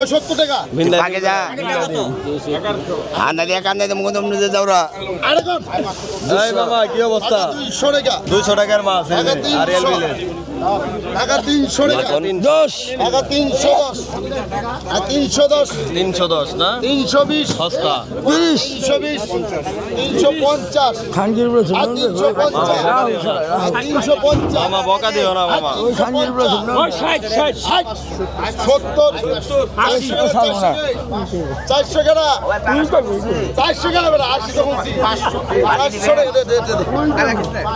70 টাকা আগে যা আন্দাজে কান্দাজে মুখ নিয়ে যাওরা এই মামা কি অবস্থা 200 টাকা 200 টাকার মাছ আরিয়াল বিলে টাকা 300 টাকা 10 টাকা 310 আর 310 310 না 320 সস্তা 320 350 খানগির বলে আর 350 আর 350 মামা বকা দিও না মামা ওই খানগির বলে 60 70 400 টাকা 400 টাকা বেটা 80 তো বলছি 500 টাকা দে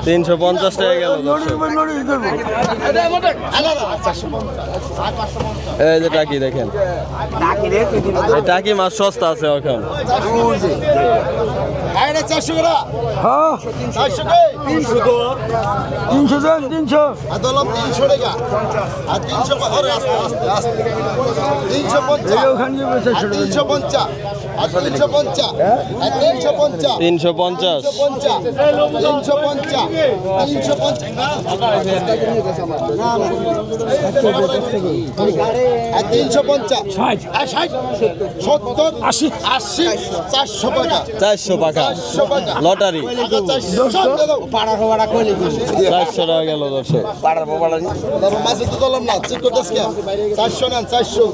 350 টাকা গেল দর্শক। এই যে টাকি দেখেন এই টাকি মাছ সস্তা আছে এখন 400 টাকা হ্যাঁ 400 টাকা 300 দেন 300 আদলম 300 টাকা আর 300 আরে আস্তে আস্তে আস্তে 350 এই খানগির বলে 350 আর 350 আর 350 350 400 টাকা লটারি 400 টাকা গেল দর্শক। মাঝে তো দলাম না চেক করতেছ 400 নেন 400